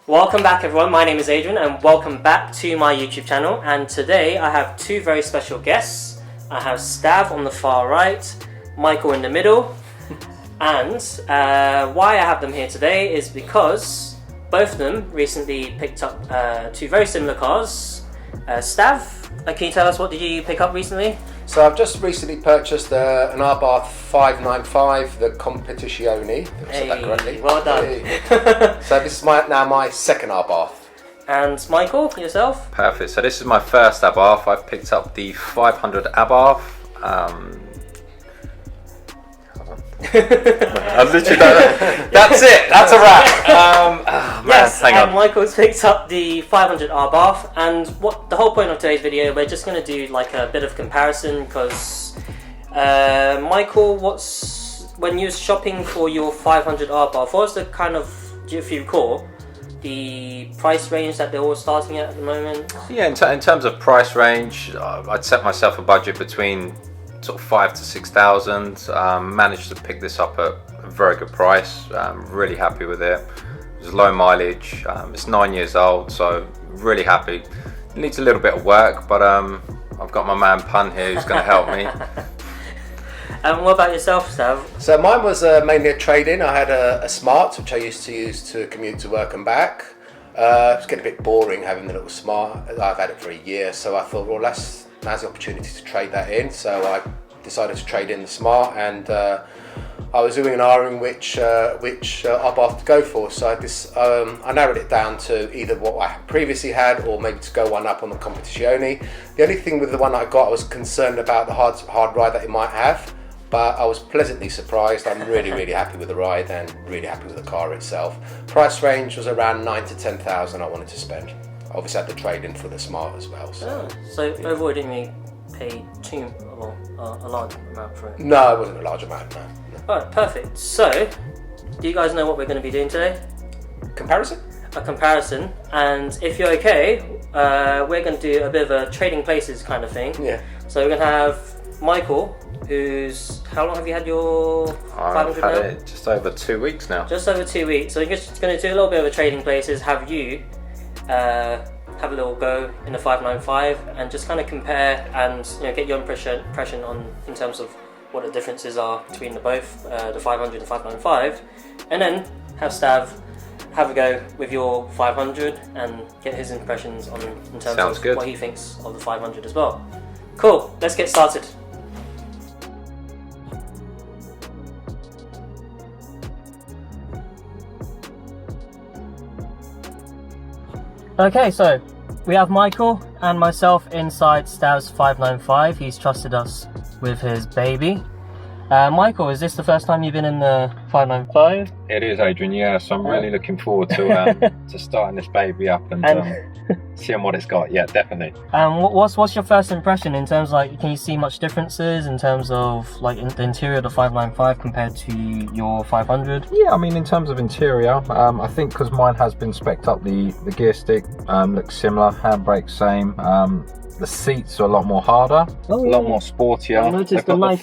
Welcome back everyone, my name is Adrian and welcome back to my YouTube channel, and today I have two very special guests. I have Stav on the far right, Michael in the middle, and why I have them here today is because both of them recently picked up two very similar cars. Stav, can you tell us what did you pick up recently? So I've just recently purchased an Abarth 595, the Competizione, if I said that correctly. Well done. Hey. So this is now my second Abarth. And Michael, yourself? Perfect. So this is my first Abarth. I've picked up the 500 Abarth. I was literally that's it. That's a wrap. Yes, and Michael's picked up the 500 Abarth, and what the whole point of today's video, we're just going to do like a bit of comparison because Michael, when you were shopping for your 500 Abarth, what was the kind of, if you recall, the price range that they're all starting at the moment? Yeah, in terms of price range, I'd set myself a budget between sort of 5,000 to 6,000. Managed to pick this up at a very good price. Really happy with it. It's low mileage. It's 9 years old, so really happy. It needs a little bit of work, but I've got my man Pun here who's going to help me. And what about yourself, Stav? So mine was mainly a trade-in. I had a Smart, which I used to use to commute to work and back. It's getting a bit boring having the little Smart. I've had it for a year, so I thought, well, now's the opportunity to trade that in. So I decided to trade in the Smart, and I was doing an R-ing which Abarth to go for. So I narrowed it down to either what I previously had or maybe to go one up on the Competizione. The only thing with the one I got, I was concerned about the hard ride that it might have, but I was pleasantly surprised. I'm really happy with the ride and really happy with the car itself. Price range was around 9,000 to 10,000 I wanted to spend. Obviously I had the trade-in for the Smart as well. So Overall, didn't we pay a large amount for it? No, it wasn't a large amount, no. Alright, perfect. So, do you guys know what we're going to be doing today? Comparison? A comparison, and if you're okay, we're going to do a bit of a trading places kind of thing. Yeah. So we're going to have Michael, who's, how long have you had your 500 now? I've had it just over 2 weeks now. Just over 2 weeks. So we're just going to do a little bit of a trading places, have you have a little go in the 595 and just kind of compare and get your impression in terms of what the differences are between the both, the 500 and 595, and then have Stav have a go with your 500 and get his impressions in terms of what he thinks of the 500 as well. Cool, let's get started. Okay, so we have Michael and myself inside Stav's 595. He's trusted us with his baby. Michael, is this the first time you've been in the 595? It is, Adrian, yeah, so I'm really looking forward to starting this baby up and seeing what it's got. Yeah, definitely. And what's your first impression in terms of, can you see much differences in terms of the interior of the 595 compared to your 500? Yeah, I mean, in terms of interior, I think because mine has been spec'd up, the gear stick looks similar, handbrake same. The seats are a lot more harder, a lot more sportier. I noticed the nice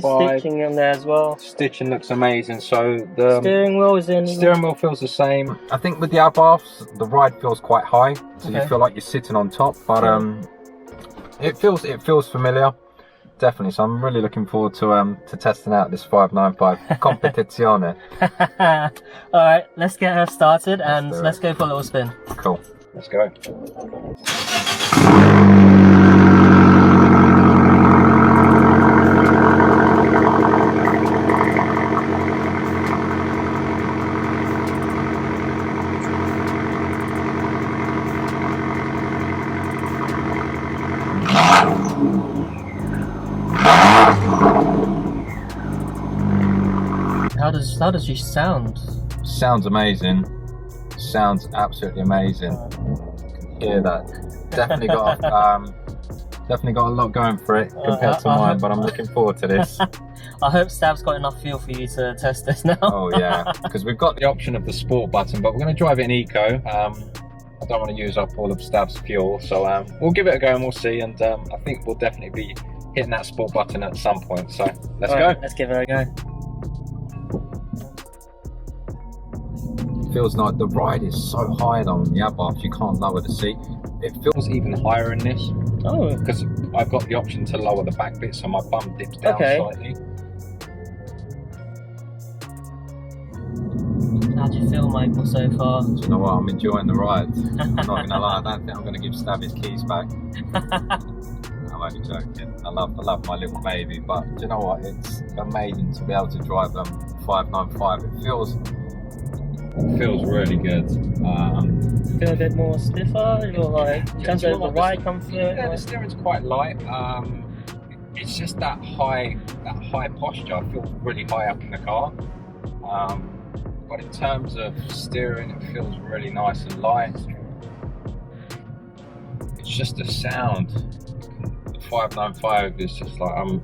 stitching in there as well. Stitching looks amazing. So the steering wheel is in. Steering wheel feels the same. I think with the Abarths, the ride feels quite high, so you feel like you're sitting on top. But it feels familiar, definitely. So I'm really looking forward to testing out this 595 Competizione. All right, let's get her started and let's go for a little spin. Cool. Let's go. How does she sound? Sounds amazing. Sounds absolutely amazing. Hear that? Definitely got a lot going for it compared to mine, but I'm looking forward to this. I hope Stav's got enough fuel for you to test this now. Oh yeah, because we've got the option of the sport button, but we're going to drive it in eco. I don't want to use up all of Stav's fuel, so we'll give it a go and we'll see. And I think we'll definitely be hitting that sport button at some point. So let's go. Let's give it a go. feels like the ride is so high on the Abarth, you can't lower the seat. It feels even higher in this. Oh. Because I've got the option to lower the back bit, so my bum dips down slightly. How do you feel, Michael, so far? Do you know what? I'm enjoying the ride. I'm not going to lie, I don't think I'm going to give Stav his keys back. I'm only joking. I love my little baby, but do you know what? It's amazing to be able to drive them 595. It feels really good. Feel a bit more stiffer, or like in terms of the ride comfort? Yeah, the steering's quite light. It's just that high posture. I feel really high up in the car. But in terms of steering, it feels really nice and light. It's just the sound. The 595 is just like I'm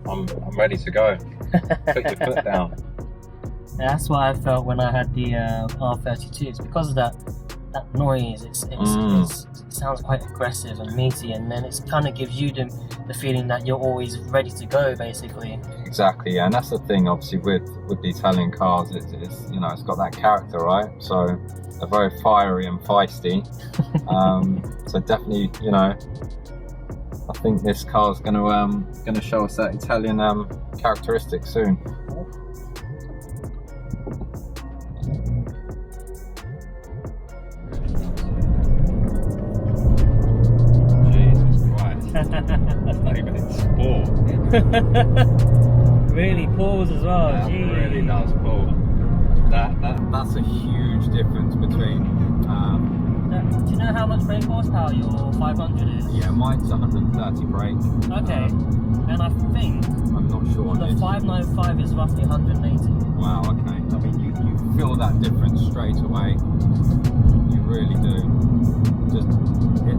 ready to go. Put your foot down. Yeah, that's what I felt when I had the R32. It's because of that noise. It sounds quite aggressive and meaty, and then it kind of gives you the feeling that you're always ready to go, basically. Exactly, yeah, and that's the thing. Obviously, with the Italian cars, it's it's got that character, right? So they're very fiery and feisty. So definitely, I think this car's gonna show us that Italian characteristic soon. That's not even in sport. Really pulls as well. That really does pull. That's a huge difference between. Do you know how much brake horsepower your 500 is? Yeah, mine's 130 brake. Okay, and I think I'm not sure. The 595 is roughly 180. Wow. Okay. I mean, you feel that difference straight away. You really do. Just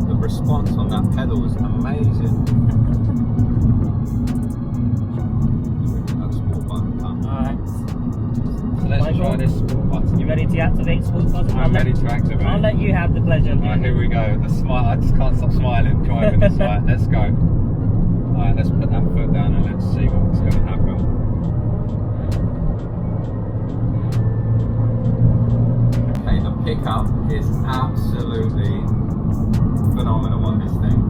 the response on that pedal is amazing. Alright. So let's try this sport button. You ready to activate sport button? I'm ready to activate. I'll let you have the pleasure. Alright, here we go. The smile. I just can't stop smiling driving this. Right, let's go. Alright, let's put that foot down and let's see what's going to happen. Okay, the pickup is absolutely phenomenal on this thing.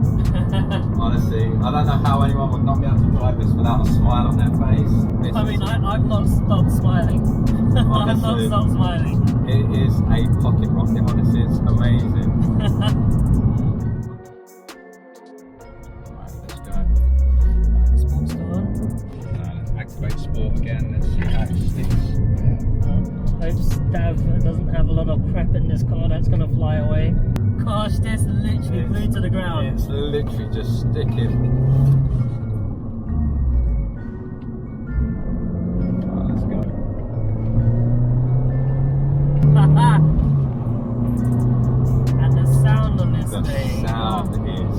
Honestly, I don't know how anyone would not be able to drive this without a smile on their face. I've not stopped smiling. I've not stopped smiling. It is a pocket rocket, honestly, it's amazing. Right, let's go. Sport's still on. Let's activate sport again, let's see how it sticks. Hope Stav doesn't have a lot of crap in this car that's going to fly away. Gosh, this literally glued to the ground. It's literally just sticking. Right, let's go. And the sound on this The thing. sound is...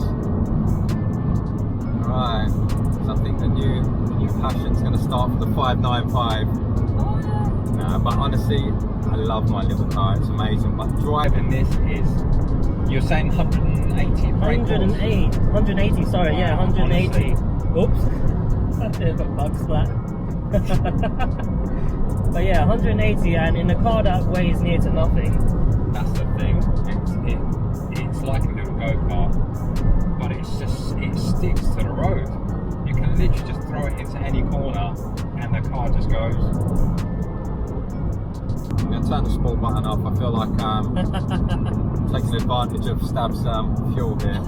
Right, so I think the new passion's going to start for the 595. No, but honestly, I love my little car, it's amazing. But driving this is... You're saying 180 brake horse? 180, sorry, Wow, yeah, 180. honestly. Oops. That's a bit of a bug splat. But yeah, 180, and in a car that weighs near to nothing. That's the thing. It's like a little go-kart, but it sticks to the road. You can literally just throw it into any corner and the car just goes. I'm going to turn the sport button off. I feel like taking advantage of Stav's fuel here.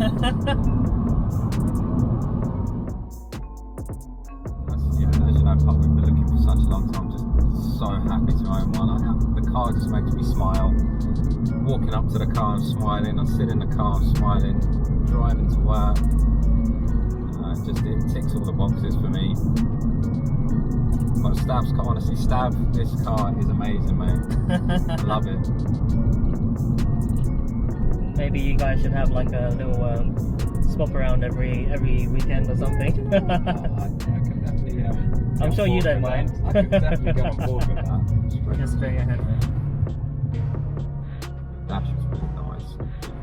As you know, Pup, we've been looking for such a long time. Just so happy to own one. The car just makes me smile. Walking up to the car and smiling. I sit in the car smiling. Driving to work. It ticks all the boxes for me. But Stav's car, honestly, Stav, this car is amazing, mate. I love it. Maybe you guys should have like a little swap around every weekend or something. I can definitely. I'm sure you don't mind. I can definitely go on board with that. Just straight ahead. That's just really nice.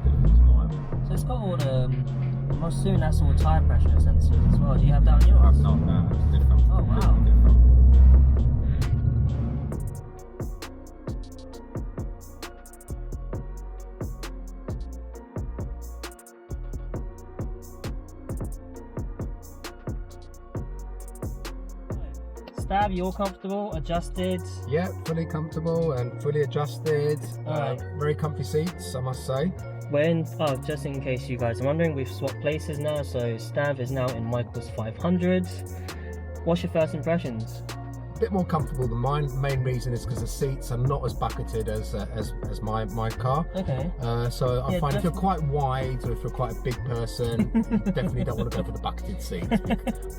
Different to mine. So it's got all the. I'm assuming that's all tyre pressure sensors as well. Do you have that on yours? I've not, no, it's different. Oh wow. Different. Stav, you're comfortable, adjusted? Yeah, fully comfortable and fully adjusted. Alright. Very comfy seats, I must say. Just in case you guys are wondering, we've swapped places now, so Stav is now in Michael's 500. What's your first impressions? A bit more comfortable than mine. Main reason is because the seats are not as bucketed as my car. Okay. So I find if you're quite wide or if you're quite a big person, definitely don't want to go for the bucketed seats.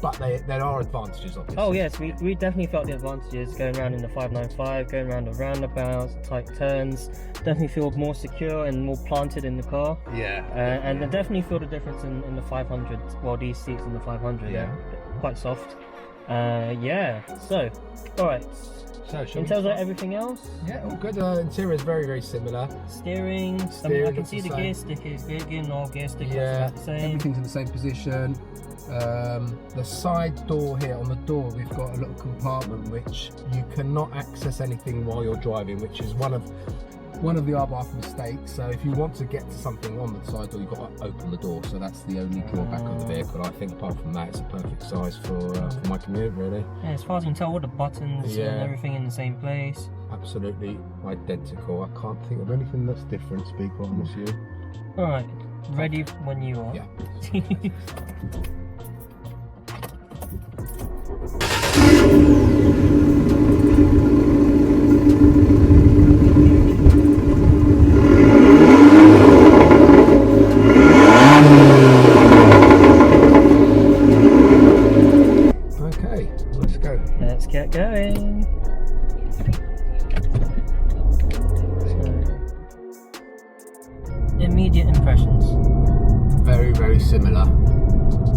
But there are advantages, obviously. Oh yes, we definitely felt the advantages going around in the 595, going around the roundabouts, tight turns. Definitely feel more secure and more planted in the car. Yeah. And I definitely feel the difference in the 500. Well, these seats in the 500. Yeah. Quite soft. Yeah. So, all right. So, in terms of everything else, yeah, all good. Interior is very, very similar. Steering. I can see the gear stick is big, or gear stick is about the same. Everything's in the same position. The side door here, on the door, we've got a little compartment which you cannot access anything while you're driving, which is one of the Abarth mistakes. So if you want to get to something on the side door, you've got to open the door. So that's the only drawback of the vehicle. I think apart from that, it's a perfect size for my commute, really. Yeah, as far as you can tell, all the buttons and everything in the same place. Absolutely identical. I can't think of anything that's different, to be quite honest with you. All right, ready when you are. Yeah. Okay, let's go. Let's get going. So, immediate impressions. Very, very similar.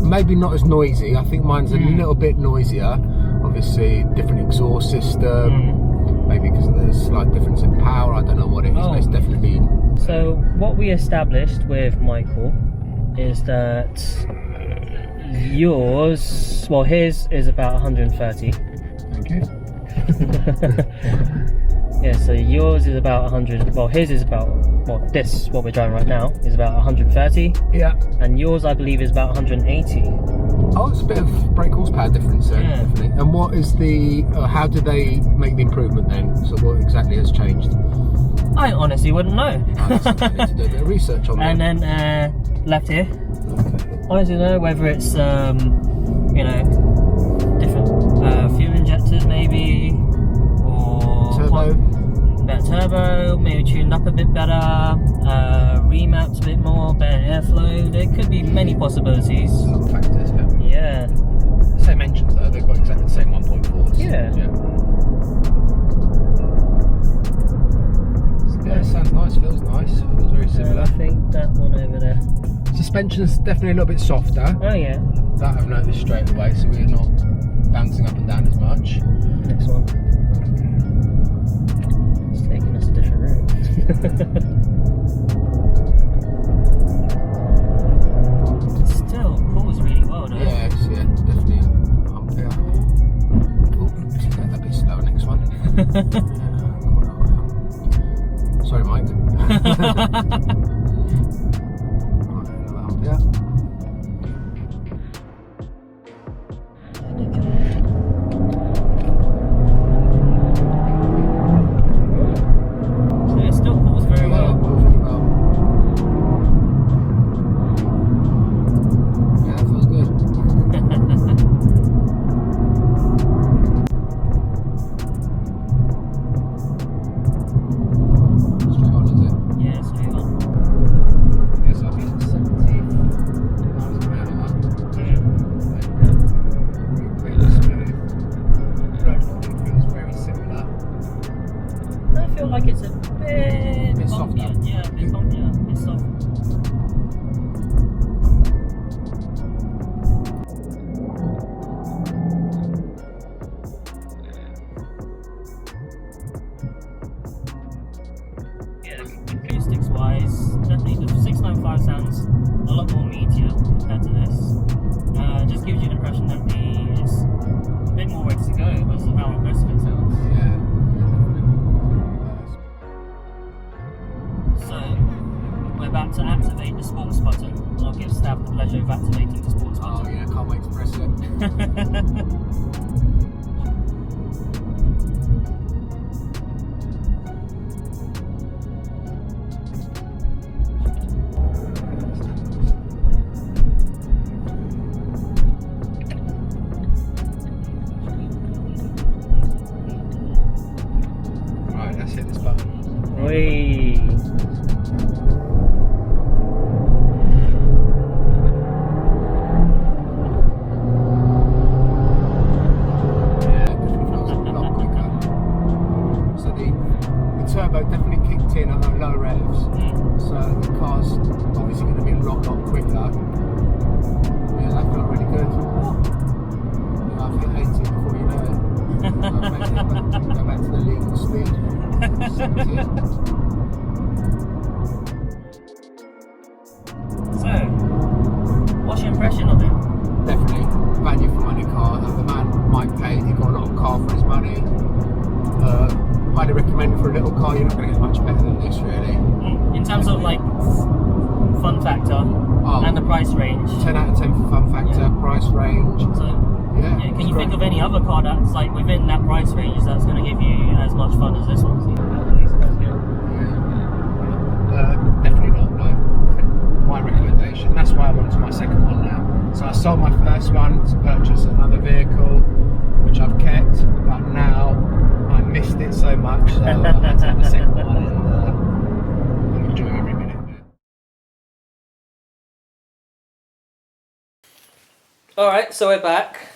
Maybe not as noisy. I think mine's a little bit noisier. Obviously, different exhaust system. Maybe because there's a slight difference in power. I don't know what it is, but it's definitely. So, what we established with Michael is that his is about 130. Thank you. Yeah, so yours is about 100. Well, his is about, what we're driving right now, is about 130. Yeah. And yours, I believe, is about 180. Oh, it's a bit of brake horsepower difference there, definitely. And what is the? How did they make the improvement then? So what exactly has changed? I honestly wouldn't know. I need to do a bit of research on that. And then left here. Okay. Honestly, don't know whether it's different fuel injectors maybe, or Turbo. Better turbo, maybe tuned up a bit better, remapped a bit more, better airflow. There could be many possibilities. A lot of factors, Yeah. Same engines though, they've got exactly the same 1.4s. Yeah. Yeah, sounds nice, feels nice, feels very similar. I think that one over there. Suspension's definitely a little bit softer. Oh yeah. That I've noticed straight away, so we're not bouncing up and down as much. Next one. It's taking us a different route. Still pulls really well though. Yeah, definitely up here. Oh, let's get that bit slower next one. Sorry, Mike. Yeah. So it still pulls very well. Yeah, that feels good. Straight on, is it? Yeah, straight on. Yeah, so I'm using 70 miles an hour. Really smooth. Road footing feels very similar. I feel like it's a bit softer. bumpier. Yeah, a bit bumpier, a bit soft. Yeah, acoustics wise, definitely the 695 sounds a lot more meatier compared to this. Just gives you the impression that it's a bit more ready to go because of how aggressive it sounds. Yeah. So, we're about to activate the sports button. I'll give Stav the pleasure of activating the sports Oh button. yeah, can't wait to press it. Hey. Turbo definitely kicked in at low revs, so the car's obviously going to be a lot quicker. Yeah, that felt really good. Yeah, I've hit 80 before you know it. Go back to the legal speed. 70. So, what's your impression of it? Definitely value for money car. The man Mike paid, he got a lot of car for his money. Highly recommend it for a little car. You're not going to get much better than this, really. In terms of like fun factor and the price range. 10 out of 10 for fun factor, price range. So, can you think of any other car that's like within that price range that's going to give you as much fun as this one? Definitely not, no. My recommendation. That's why I'm on to my second one now. So I sold my first one to purchase another vehicle, which I've kept, but now I missed it so much, so I've had to have the second one, and I'm enjoying every minute of it. Alright, so we're back.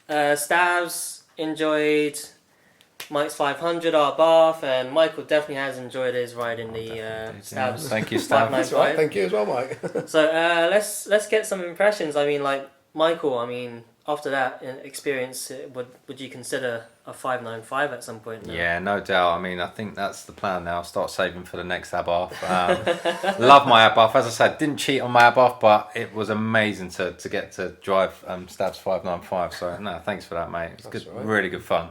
Stav's enjoyed Mike's 500 Abarth, and Michael definitely has enjoyed his ride in the Stav's. Thank you, Stav. That's right, thank you as well, Mike. So let's get some impressions. I mean, like Michael, I mean, after that experience, would you consider a 595 at some point now? Yeah, no doubt. I mean, I think that's the plan now. Start saving for the next Abarth. Love my Abarth. As I said, didn't cheat on my Abarth, but it was amazing to get to drive Stav's 595. So, no, thanks for that, mate. It's good, right. Really good fun.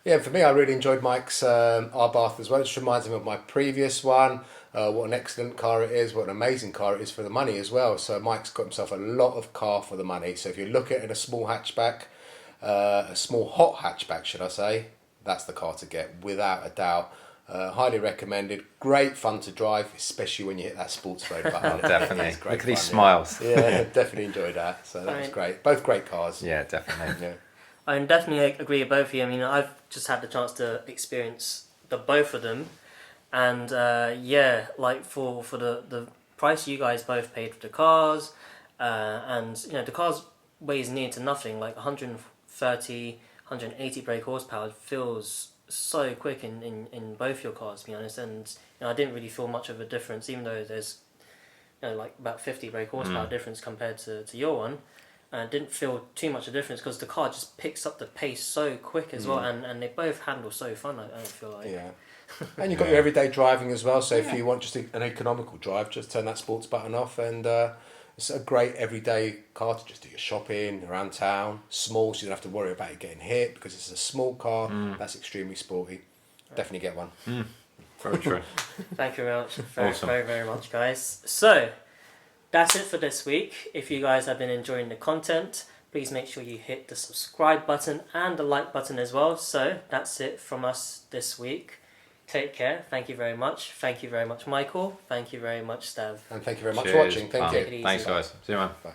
Yeah, for me, I really enjoyed Mike's Abarth as well. It just reminds me of my previous one. What an excellent car it is, what an amazing car it is for the money as well. So Mike's got himself a lot of car for the money. So if you look at it in a small hatchback, a small hot hatchback should I say, that's the car to get without a doubt. Highly recommended, great fun to drive, especially when you hit that sports mode button. Oh, definitely. Look at these smiles. Yeah, definitely enjoyed that. So that was great. Both great cars. Yeah, definitely. Yeah. I definitely agree with both of you. I mean, I've just had the chance to experience the both of them. And like for the price you guys both paid for the cars, and the cars weighs near to nothing, like 130, 180 brake horsepower feels so quick in both your cars, to be honest. And I didn't really feel much of a difference, even though there's like about 50 brake horsepower difference compared to your one. And it didn't feel too much of a difference because the car just picks up the pace so quick as well, and they both handle so fun. I don't feel like. Yeah. And you've got your everyday driving as well, so if you want just an economical drive, just turn that sports button off, and it's a great everyday car to just do your shopping around town. Small, so you don't have to worry about it getting hit because it's a small car. That's extremely sporty. Definitely get one. Very true. Thank you very much. Awesome. Very, very much, guys. So, that's it for this week. If you guys have been enjoying the content, please make sure you hit the subscribe button and the like button as well. So, that's it from us this week. Take care. Thank you very much. Thank you very much, Michael. Thank you very much, Stav. And thank you very much Cheers. for watching. Thank Take it you. easy. Thanks, guys. See you, man. Bye.